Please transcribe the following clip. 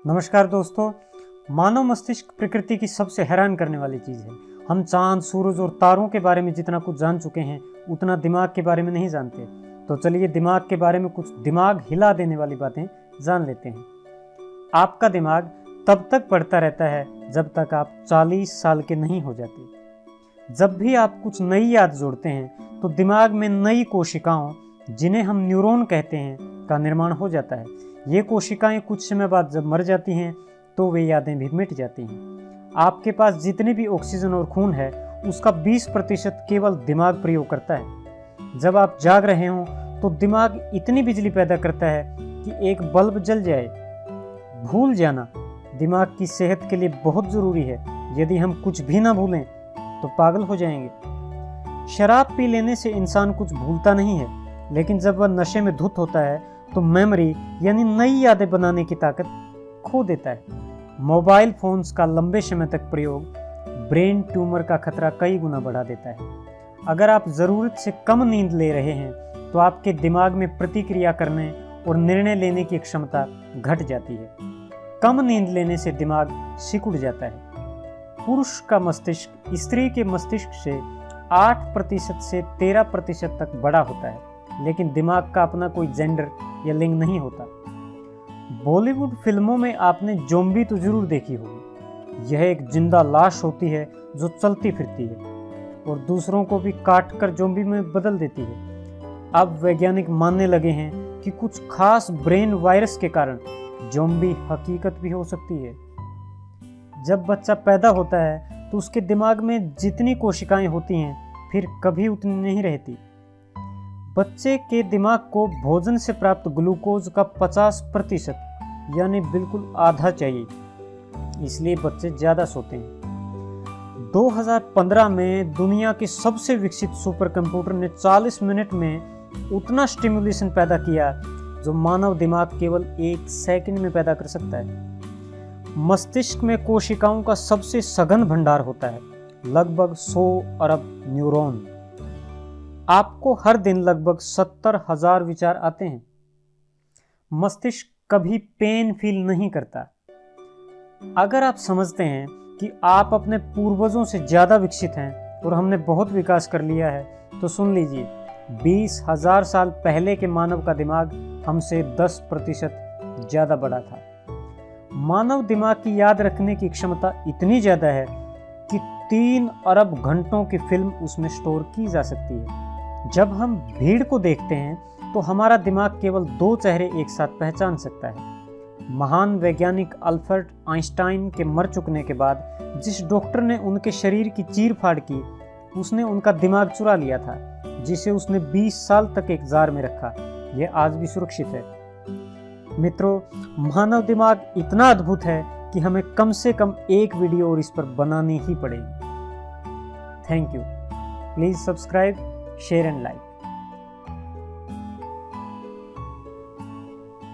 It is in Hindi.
नमस्कार दोस्तों। मानव मस्तिष्क प्रकृति की सबसे हैरान करने वाली चीज़ है। हम चांद, सूरज और तारों के बारे में जितना कुछ जान चुके हैं उतना दिमाग के बारे में नहीं जानते। तो चलिए दिमाग के बारे में कुछ दिमाग हिला देने वाली बातें जान लेते हैं। आपका दिमाग तब तक पढ़ता रहता है जब तक आप 40 साल के नहीं हो जाते। जब भी आप कुछ नई याद जोड़ते हैं तो दिमाग में नई कोशिकाओं, जिन्हें हम न्यूरॉन कहते हैं, का निर्माण हो जाता है। ये कोशिकाएं कुछ समय बाद जब मर जाती हैं तो वे यादें भी मिट जाती हैं। आपके पास जितनी भी ऑक्सीजन और खून है उसका 20% केवल दिमाग प्रयोग करता है। जब आप जाग रहे हों तो दिमाग इतनी बिजली पैदा करता है कि एक बल्ब जल जाए। भूल जाना दिमाग की सेहत के लिए बहुत ज़रूरी है। यदि हम कुछ भी ना भूलें तो पागल हो जाएंगे। शराब पी लेने से इंसान कुछ भूलता नहीं है, लेकिन जब वह नशे में धुत होता है तो मेमोरी यानी नई यादें बनाने की ताकत खो देता है। मोबाइल फोन्स का लंबे समय तक प्रयोग ब्रेन ट्यूमर का खतरा कई गुना बढ़ा देता है। अगर आप ज़रूरत से कम नींद ले रहे हैं तो आपके दिमाग में प्रतिक्रिया करने और निर्णय लेने की क्षमता घट जाती है। कम नींद लेने से दिमाग सिकुड़ जाता है। पुरुष का मस्तिष्क स्त्री के मस्तिष्क से 8% से 13% तक बड़ा होता है, लेकिन दिमाग का अपना कोई जेंडर या लिंग नहीं होता। बॉलीवुड फिल्मों में आपने ज़ॉम्बी तो जरूर देखी होगी। यह एक जिंदा लाश होती है जो चलती फिरती है और दूसरों को भी काट कर ज़ॉम्बी में बदल देती है। अब वैज्ञानिक मानने लगे हैं कि कुछ खास ब्रेन वायरस के कारण ज़ॉम्बी हकीकत भी हो सकती है। जब बच्चा पैदा होता है तो उसके दिमाग में जितनी कोशिकाएं होती हैं फिर कभी उतनी नहीं रहती। बच्चे के दिमाग को भोजन से प्राप्त ग्लूकोज का 50% यानी बिल्कुल आधा चाहिए, इसलिए बच्चे ज़्यादा सोते हैं। 2015 में दुनिया के सबसे विकसित सुपर कंप्यूटर ने 40 मिनट में उतना स्टिमुलेशन पैदा किया जो मानव दिमाग केवल 1 सेकंड में पैदा कर सकता है। मस्तिष्क में कोशिकाओं का सबसे सघन भंडार होता है, लगभग 100 अरब न्यूरॉन। आपको हर दिन लगभग 70,000 विचार आते हैं। मस्तिष्क कभी पेन फील नहीं करता। अगर आप समझते हैं कि आप अपने पूर्वजों से ज़्यादा विकसित हैं और हमने बहुत विकास कर लिया है, तो सुन लीजिए, 20,000 साल पहले के मानव का दिमाग हमसे 10% ज़्यादा बड़ा था। मानव दिमाग की याद रखने की क्षमता इतनी ज़्यादा है कि 3 अरब घंटों की फिल्म उसमें स्टोर की जा सकती है। जब हम भीड़ को देखते हैं तो हमारा दिमाग केवल 2 चेहरे एक साथ पहचान सकता है। महान वैज्ञानिक अल्बर्ट आइंस्टाइन के मर चुकने के बाद जिस डॉक्टर ने उनके शरीर की चीर फाड़ की, उसने उनका दिमाग चुरा लिया था, जिसे उसने 20 साल तक एक जार में रखा। यह आज भी सुरक्षित है। मित्रों, मानव दिमाग इतना अद्भुत है कि हमें कम से कम एक वीडियो और इस पर बनानी ही पड़ेगी। Thank you. Please subscribe, share and like.